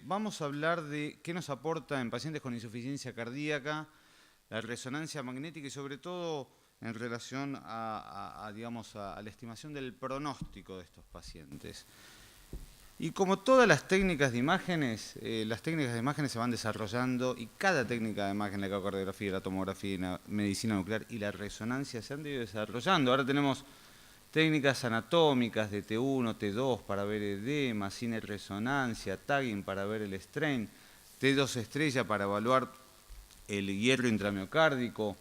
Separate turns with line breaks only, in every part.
Vamos a hablar de qué nos aporta en pacientes con insuficiencia cardíaca la resonancia magnética y sobre todo en relación digamos, a la estimación del pronóstico de estos pacientes. Y como todas las técnicas de imágenes se van desarrollando y cada técnica de imagen, la ecocardiografía, la tomografía, la medicina nuclear y la resonancia se han ido desarrollando. Ahora tenemos técnicas anatómicas de T1, T2 para ver edema, cine resonancia, tagging para ver el strain, T2 estrella para evaluar el hierro intramiocárdico,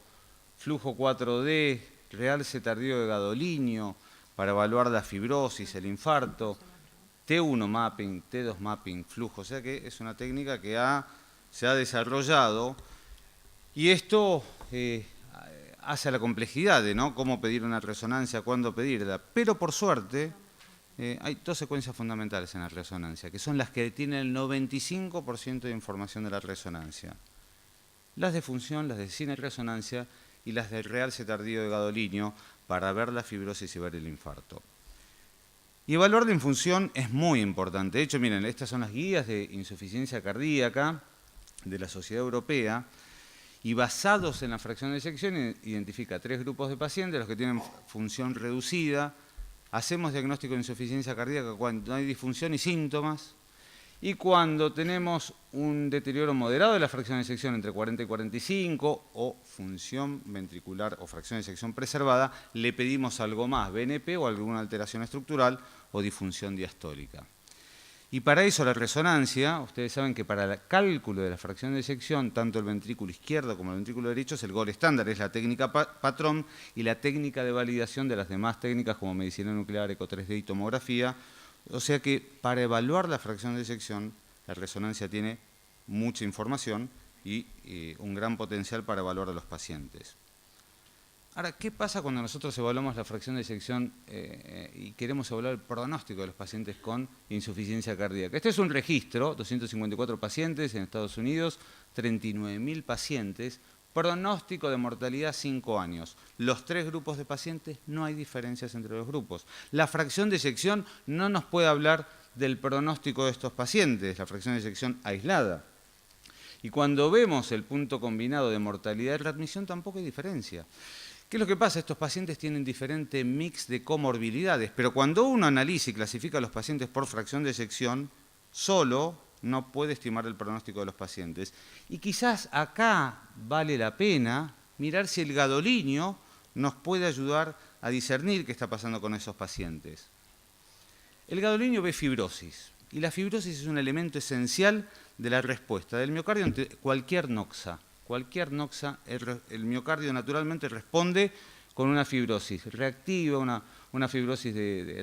flujo 4D, realce tardío de gadolinio para evaluar la fibrosis, el infarto, T1 mapping, T2 mapping, flujo. O sea que es una técnica que se ha desarrollado y esto hace a la complejidad de cómo pedir una resonancia, cuándo pedirla. Pero por suerte hay dos secuencias fundamentales en la resonancia, que son las que tienen el 95% de información de la resonancia. Las de función, las de cine resonancia y las del realce tardío de gadolinio para ver la fibrosis y ver el infarto. Y evaluar la infunción es muy importante. De hecho, miren, estas son las guías de insuficiencia cardíaca de la Sociedad Europea y basados en la fracción de eyección identifica 3 grupos de pacientes, los que tienen función reducida. Hacemos diagnóstico de insuficiencia cardíaca cuando no hay disfunción y síntomas. Y cuando tenemos un deterioro moderado de la fracción de eyección entre 40 y 45 o función ventricular o fracción de eyección preservada, le pedimos algo más, BNP o alguna alteración estructural o disfunción diastólica. Y para eso la resonancia, ustedes saben que para el cálculo de la fracción de eyección, tanto el ventrículo izquierdo como el ventrículo derecho es el gold estándar, es la técnica patrón y la técnica de validación de las demás técnicas como medicina nuclear, eco 3D y tomografía. O sea que para evaluar la fracción de eyección, la resonancia tiene mucha información y un gran potencial para evaluar a los pacientes. Ahora, ¿qué pasa cuando nosotros evaluamos la fracción de eyección y queremos evaluar el pronóstico de los pacientes con insuficiencia cardíaca? Este es un registro, 254 pacientes en Estados Unidos, 39.000 pacientes, pronóstico de mortalidad 5 años. Los 3 grupos de pacientes, no hay diferencias entre los grupos. La fracción de eyección no nos puede hablar del pronóstico de estos pacientes, la fracción de eyección aislada. Y cuando vemos el punto combinado de mortalidad y readmisión, tampoco hay diferencia. ¿Qué es lo que pasa? Estos pacientes tienen diferente mix de comorbilidades, pero cuando uno analiza y clasifica a los pacientes por fracción de eyección, solo no puede estimar el pronóstico de los pacientes. Y quizás acá vale la pena mirar si el gadolinio nos puede ayudar a discernir qué está pasando con esos pacientes. El gadolinio ve fibrosis, y la fibrosis es un elemento esencial de la respuesta del miocardio ante cualquier noxa. Cualquier noxa, el miocardio naturalmente responde con una fibrosis reactiva, una fibrosis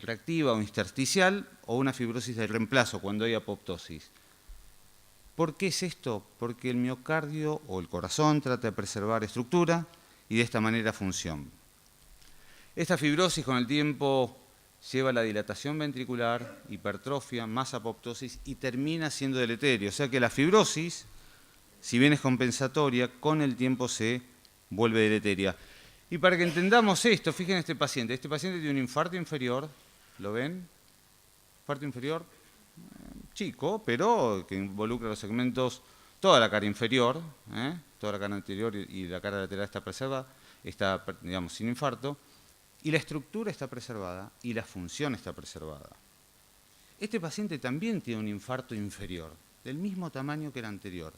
reactiva o intersticial o una fibrosis de reemplazo cuando hay apoptosis. ¿Por qué es esto? Porque el miocardio o el corazón trata de preservar estructura y de esta manera función. Esta fibrosis con el tiempo lleva a la dilatación ventricular, hipertrofia, más apoptosis y termina siendo deleterio. O sea que la fibrosis, si bien es compensatoria, con el tiempo se vuelve deleteria. Y para que entendamos esto, fíjense este paciente tiene un infarto inferior, ¿lo ven? Infarto inferior, chico, pero que involucra los segmentos, toda la cara inferior, toda la cara anterior y la cara lateral está preservada, está, digamos, sin infarto, y la estructura está preservada y la función está preservada. Este paciente también tiene un infarto inferior, del mismo tamaño que el anterior,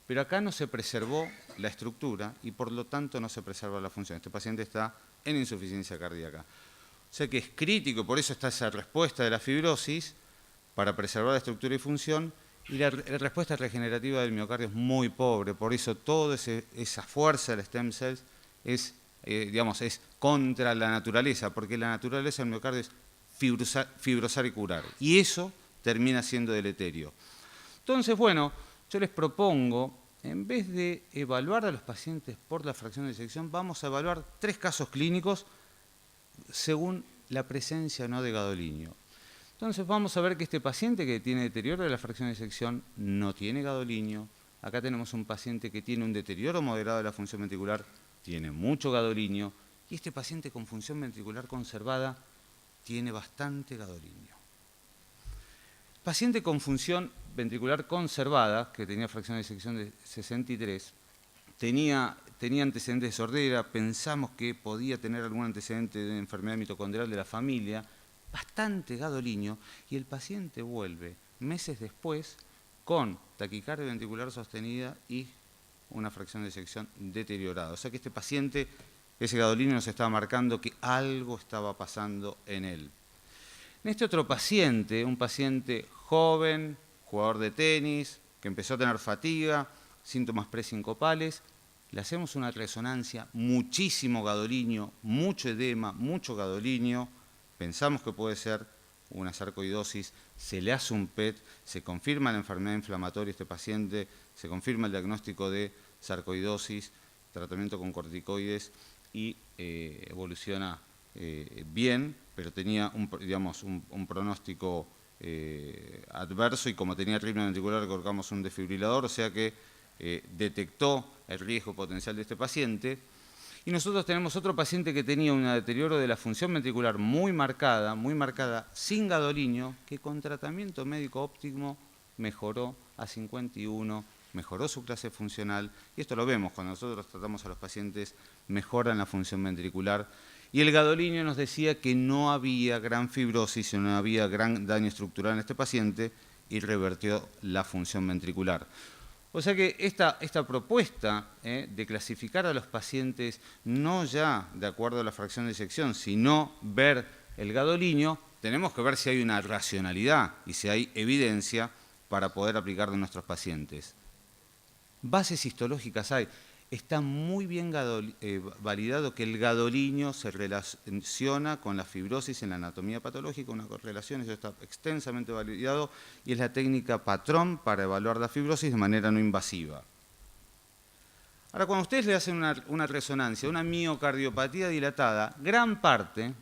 pero acá no se preservó la estructura y por lo tanto no se preserva la función. Este paciente está en insuficiencia cardíaca. O sea que es crítico, por eso está esa respuesta de la fibrosis para preservar la estructura y función, y la respuesta regenerativa del miocardio es muy pobre, por eso toda esa fuerza del stem cells es contra la naturaleza, porque la naturaleza del miocardio es fibrosar y curar, y eso termina siendo deleterio. Entonces, bueno, yo les propongo, en vez de evaluar a los pacientes por la fracción de eyección, vamos a evaluar 3 casos clínicos según la presencia o no de gadolinio. Entonces vamos a ver que este paciente que tiene deterioro de la fracción de eyección no tiene gadolinio. Acá tenemos un paciente que tiene un deterioro moderado de la función ventricular, tiene mucho gadolinio, y este paciente con función ventricular conservada tiene bastante gadolinio. Paciente con función ventricular conservada, que tenía fracción de disección de 63, tenía antecedentes de sordera, pensamos que podía tener algún antecedente de enfermedad mitocondrial de la familia, bastante gadolinio, y el paciente vuelve meses después con taquicardia ventricular sostenida y una fracción de disección deteriorada. O sea que este paciente, ese gadolinio nos estaba marcando que algo estaba pasando en él. En este otro paciente, un paciente joven, jugador de tenis, que empezó a tener fatiga, síntomas presincopales, le hacemos una resonancia, muchísimo gadolinio, mucho edema, mucho gadolinio, pensamos que puede ser una sarcoidosis, se le hace un PET, se confirma la enfermedad inflamatoria de este paciente, se confirma el diagnóstico de sarcoidosis, tratamiento con corticoides y evoluciona bien, pero tenía un pronóstico adverso y como tenía arritmia ventricular colocamos un desfibrilador, o sea que detectó el riesgo potencial de este paciente. Y nosotros tenemos otro paciente que tenía un deterioro de la función ventricular muy marcada, sin gadolinio, que con tratamiento médico óptimo mejoró a 51, mejoró su clase funcional, y esto lo vemos cuando nosotros tratamos a los pacientes, mejoran la función ventricular, y el gadolinio nos decía que no había gran fibrosis, no había gran daño estructural en este paciente, y revertió la función ventricular. O sea que esta propuesta de clasificar a los pacientes no ya de acuerdo a la fracción de disección, sino ver el gadolinio, tenemos que ver si hay una racionalidad y si hay evidencia para poder aplicar en nuestros pacientes. Bases histológicas hay. Está muy bien validado que el gadolinio se relaciona con la fibrosis en la anatomía patológica, una correlación, eso está extensamente validado y es la técnica patrón para evaluar la fibrosis de manera no invasiva. Ahora, cuando ustedes le hacen una resonancia, una miocardiopatía dilatada, gran parte,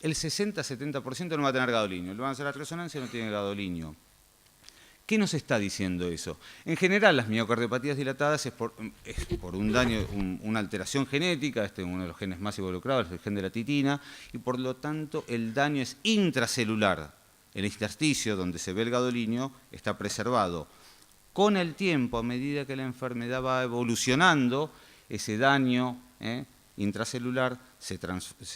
el 60-70% no va a tener gadolinio. Le van a hacer la resonancia y no tiene gadolinio. ¿Qué nos está diciendo eso? En general, las miocardiopatías dilatadas es por un daño, una alteración genética, uno de los genes más involucrados es el gen de la titina, y por lo tanto el daño es intracelular. El intersticio donde se ve el gadolinio está preservado. Con el tiempo, a medida que la enfermedad va evolucionando, ese daño intracelular se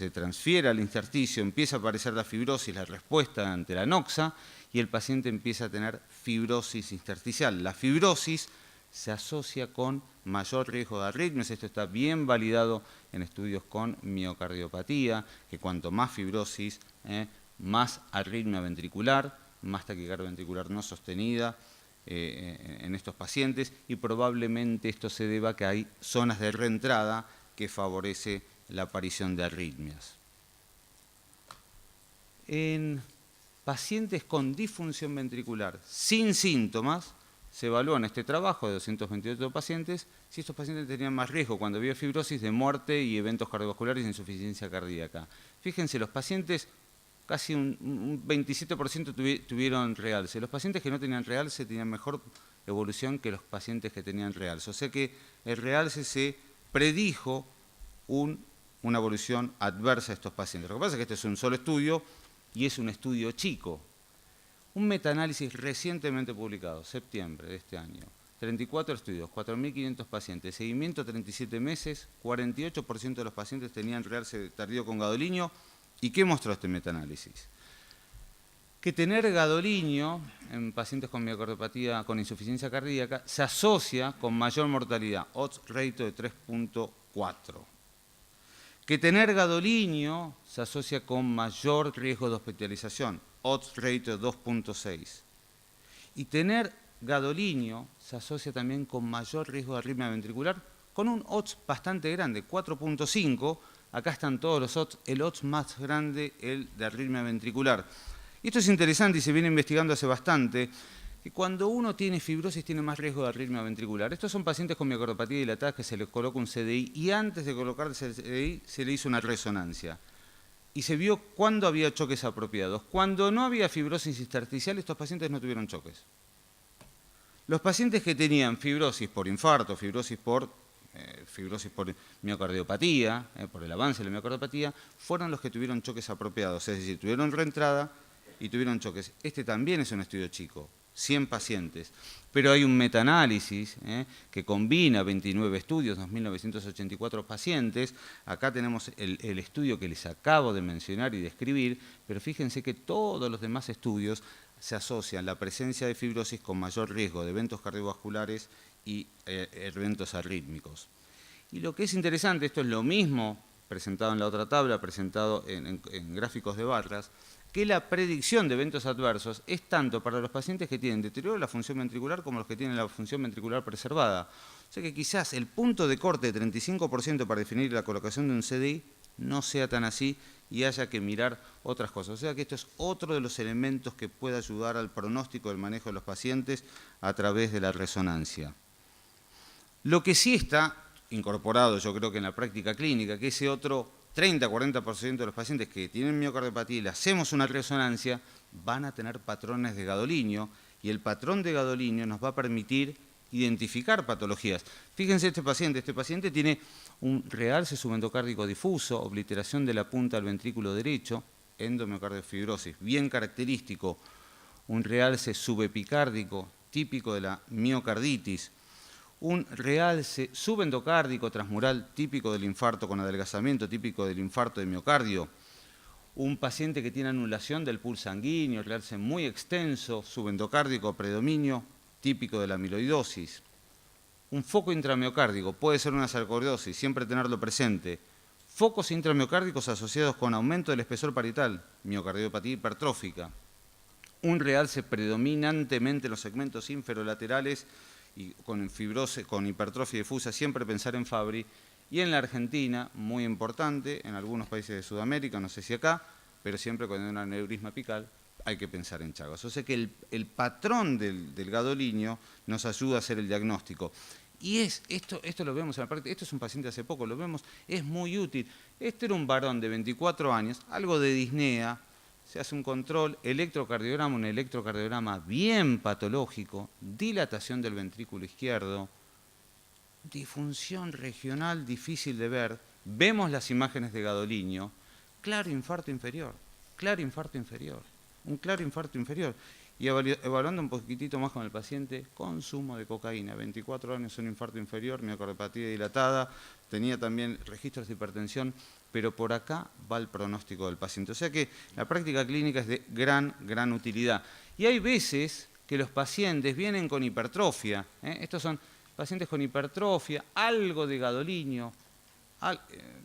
transfiere al intersticio, empieza a aparecer la fibrosis, la respuesta ante la noxa, y el paciente empieza a tener fibrosis intersticial. La fibrosis se asocia con mayor riesgo de arritmias, esto está bien validado en estudios con miocardiopatía, que cuanto más fibrosis, más arritmia ventricular, más taquicardia ventricular no sostenida en estos pacientes, y probablemente esto se deba a que hay zonas de reentrada que favorece la aparición de arritmias. En pacientes con disfunción ventricular sin síntomas, se evaluó en este trabajo de 228 pacientes si estos pacientes tenían más riesgo cuando había fibrosis de muerte y eventos cardiovasculares e insuficiencia cardíaca. Fíjense, los pacientes, casi un 27% tuvieron realce. Los pacientes que no tenían realce tenían mejor evolución que los pacientes que tenían realce. O sea que el realce se predijo una evolución adversa de estos pacientes. Lo que pasa es que este es un solo estudio, y es un estudio chico. Un metaanálisis recientemente publicado, septiembre de este año. 34 estudios, 4.500 pacientes, seguimiento 37 meses, 48% de los pacientes tenían realce tardío con gadolinio. ¿Y qué mostró este metaanálisis? Que tener gadolinio en pacientes con miocardiopatía con insuficiencia cardíaca se asocia con mayor mortalidad, odds ratio de 3.4. Que tener gadolinio se asocia con mayor riesgo de hospitalización, odds ratio de 2.6. Y tener gadolinio se asocia también con mayor riesgo de arritmia ventricular, con un odds bastante grande, 4.5. Acá están todos los odds, el odds más grande, el de arritmia ventricular. Y esto es interesante y se viene investigando hace bastante, que cuando uno tiene fibrosis tiene más riesgo de arritmia ventricular. Estos son pacientes con miocardopatía dilatada que se les coloca un CDI y antes de colocarse el CDI se le hizo una resonancia. Y se vio cuándo había choques apropiados. Cuando no había fibrosis intersticial, estos pacientes no tuvieron choques. Los pacientes que tenían fibrosis por infarto, fibrosis por miocardiopatía, por el avance de la miocardiopatía, fueron los que tuvieron choques apropiados, es decir, tuvieron reentrada y tuvieron choques. Este también es un estudio chico, 100 pacientes. Pero hay un metaanálisis que combina 29 estudios, 2.984 pacientes. Acá tenemos el estudio que les acabo de mencionar y describir, pero fíjense que todos los demás estudios se asocian la presencia de fibrosis con mayor riesgo de eventos cardiovasculares y eventos arrítmicos. Y lo que es interesante, esto es lo mismo presentado en la otra tabla, presentado en gráficos de barras, que la predicción de eventos adversos es tanto para los pacientes que tienen deterioro de la función ventricular como los que tienen la función ventricular preservada. O sea que quizás el punto de corte de 35% para definir la colocación de un CDI no sea tan así y haya que mirar otras cosas. O sea que esto es otro de los elementos que puede ayudar al pronóstico del manejo de los pacientes a través de la resonancia. Lo que sí está incorporado, yo creo que en la práctica clínica, que ese otro 30-40% de los pacientes que tienen miocardiopatía y le hacemos una resonancia, van a tener patrones de gadolinio y el patrón de gadolinio nos va a permitir identificar patologías. Fíjense este paciente tiene un realce subendocárdico difuso, obliteración de la punta del ventrículo derecho, endomiocardiofibriosis, bien característico, un realce subepicárdico típico de la miocarditis, un realce subendocárdico transmural típico del infarto con adelgazamiento típico del infarto de miocardio, un paciente que tiene anulación del pulso sanguíneo, realce muy extenso, subendocárdico predominio típico de la amiloidosis, un foco intramiocárdico, puede ser una sarcoidosis, siempre tenerlo presente, focos intramiocárdicos asociados con aumento del espesor parietal, miocardiopatía hipertrófica, un realce predominantemente en los segmentos inferolaterales y con fibrosis, con hipertrofia difusa, siempre pensar en Fabry, y en la Argentina, muy importante, en algunos países de Sudamérica, no sé si acá, pero siempre cuando hay un aneurisma apical hay que pensar en Chagas. O sea que el patrón del gadolinio nos ayuda a hacer el diagnóstico. Y esto lo vemos en la práctica, esto es un paciente hace poco, lo vemos, es muy útil. Este era un varón de 24 años, algo de disnea, se hace un control, electrocardiograma, un electrocardiograma bien patológico, dilatación del ventrículo izquierdo, disfunción regional difícil de ver, vemos las imágenes de gadolinio, claro infarto inferior, un claro infarto inferior. Y evaluando un poquitito más con el paciente, consumo de cocaína, 24 años, un infarto inferior, miocardiopatía dilatada, tenía también registros de hipertensión, pero por acá va el pronóstico del paciente. O sea que la práctica clínica es de gran utilidad. Y hay veces que los pacientes vienen con hipertrofia, estos son pacientes con hipertrofia, algo de gadolinio,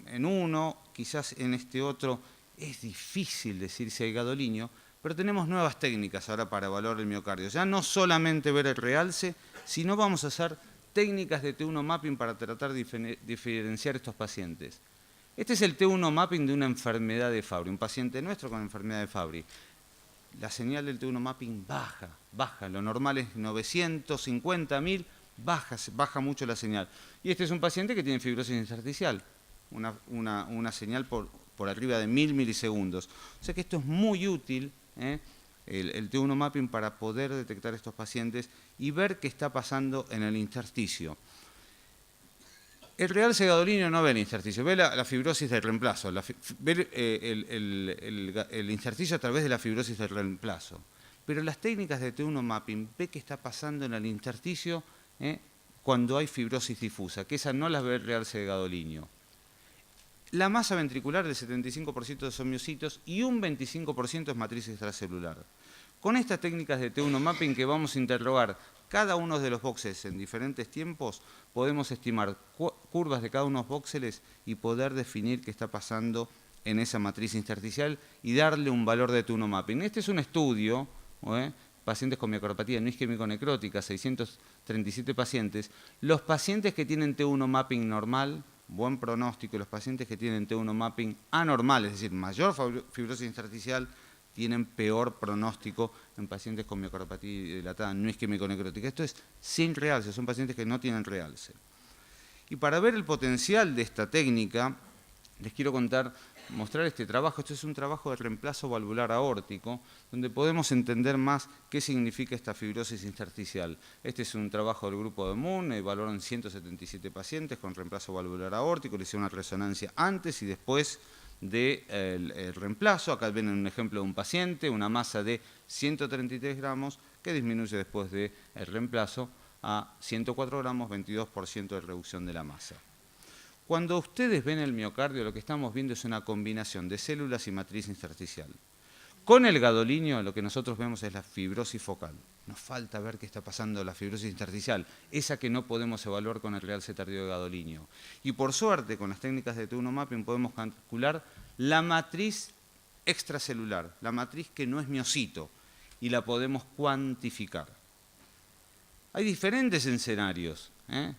en uno, quizás en este otro, es difícil decir si hay gadolinio, pero tenemos nuevas técnicas ahora para evaluar el miocardio. Ya no solamente ver el realce, sino vamos a hacer técnicas de T1 mapping para tratar de diferenciar estos pacientes. Este es el T1 mapping de una enfermedad de Fabry, un paciente nuestro con enfermedad de Fabry. La señal del T1 mapping baja, lo normal es 950.000, baja mucho la señal. Y este es un paciente que tiene fibrosis intersticial, una señal por arriba de 1000 milisegundos. O sea que esto es muy útil, el T1 mapping, para poder detectar estos pacientes y ver qué está pasando en el intersticio. El realce gadolinio no ve el intersticio, ve la fibrosis del reemplazo, ve el intersticio a través de la fibrosis del reemplazo. Pero las técnicas de T1 mapping ve qué está pasando en el intersticio cuando hay fibrosis difusa, que esa no las ve el realce de gadolinio. La masa ventricular del 75% son miocitos y un 25% es matriz extracelular. Con estas técnicas de T1 mapping que vamos a interrogar cada uno de los voxels en diferentes tiempos, podemos estimar curvas de cada uno de los voxeles y poder definir qué está pasando en esa matriz intersticial y darle un valor de T1 mapping. Este es un estudio, pacientes con miocardiopatía no isquémico necrótica, 637 pacientes. Los pacientes que tienen T1 mapping normal, buen pronóstico, y los pacientes que tienen T1 mapping anormal, es decir, mayor fibrosis intersticial, tienen peor pronóstico en pacientes con miocardiopatía dilatada no isquémico necrótica. Esto es sin realce, son pacientes que no tienen realce. Y para ver el potencial de esta técnica, les quiero mostrar este trabajo. Este es un trabajo de reemplazo valvular aórtico, donde podemos entender más qué significa esta fibrosis intersticial. Este es un trabajo del grupo de Moon, evaluaron 177 pacientes con reemplazo valvular aórtico, le hicieron una resonancia antes y después del reemplazo. Acá ven un ejemplo de un paciente, una masa de 133 gramos, que disminuye después del reemplazo a 104 gramos, 22% de reducción de la masa. Cuando ustedes ven el miocardio, lo que estamos viendo es una combinación de células y matriz intersticial. Con el gadolinio lo que nosotros vemos es la fibrosis focal. Nos falta ver qué está pasando en la fibrosis intersticial, esa que no podemos evaluar con el realce tardío de gadolinio. Y por suerte, con las técnicas de T1 mapping podemos calcular la matriz extracelular, la matriz que no es miocito, y la podemos cuantificar. Hay diferentes escenarios.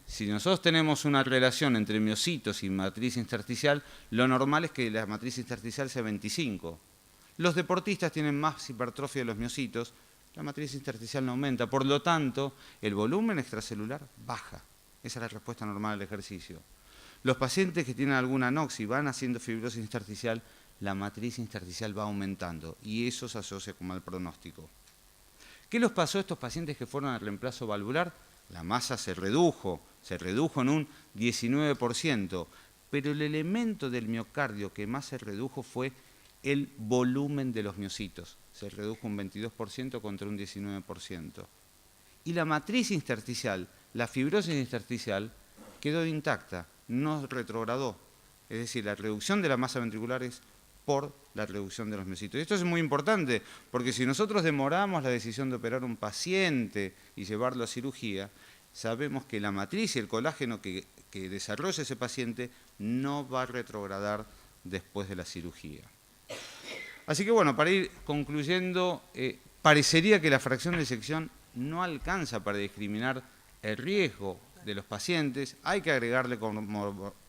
Si nosotros tenemos una relación entre miocitos y matriz intersticial, lo normal es que la matriz intersticial sea 25. Los deportistas tienen más hipertrofia de los miocitos, la matriz intersticial no aumenta, por lo tanto, el volumen extracelular baja. Esa es la respuesta normal al ejercicio. Los pacientes que tienen alguna anoxia y van haciendo fibrosis intersticial, la matriz intersticial va aumentando y eso se asocia con mal pronóstico. ¿Qué les pasó a estos pacientes que fueron al reemplazo valvular? La masa se redujo en un 19%, pero el elemento del miocardio que más se redujo fue el volumen de los miocitos. Se redujo un 22% contra un 19%. Y la matriz intersticial, la fibrosis intersticial, quedó intacta, no retrogradó. Es decir, la reducción de la masa ventricular es por la reducción de los miocitos. Y esto es muy importante, porque si nosotros demoramos la decisión de operar a un paciente y llevarlo a cirugía, sabemos que la matriz y el colágeno que desarrolla ese paciente no va a retrogradar después de la cirugía. Así que bueno, para ir concluyendo, parecería que la fracción de disección no alcanza para discriminar el riesgo de los pacientes, hay que agregarle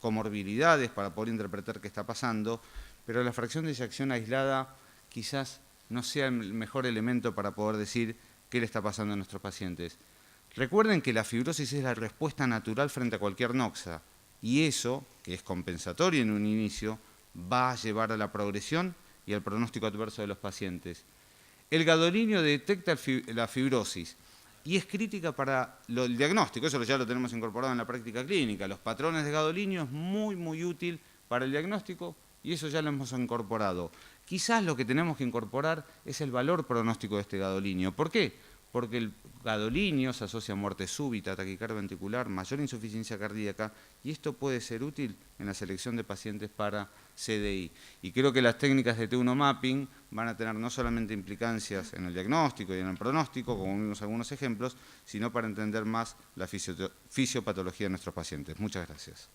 comorbilidades para poder interpretar qué está pasando, pero la fracción de disección aislada quizás no sea el mejor elemento para poder decir qué le está pasando a nuestros pacientes. Recuerden que la fibrosis es la respuesta natural frente a cualquier noxa, y eso, que es compensatorio en un inicio, va a llevar a la progresión y al pronóstico adverso de los pacientes. El gadolinio detecta la fibrosis y es crítica para el diagnóstico, eso ya lo tenemos incorporado en la práctica clínica. Los patrones de gadolinio es muy útil para el diagnóstico y eso ya lo hemos incorporado. Quizás lo que tenemos que incorporar es el valor pronóstico de este gadolinio. ¿Por qué? Porque el gadolinio se asocia a muerte súbita, taquicardia ventricular, mayor insuficiencia cardíaca, y esto puede ser útil en la selección de pacientes para CDI. Y creo que las técnicas de T1 mapping van a tener no solamente implicancias en el diagnóstico y en el pronóstico, como vimos algunos ejemplos, sino para entender más la fisiopatología de nuestros pacientes. Muchas gracias.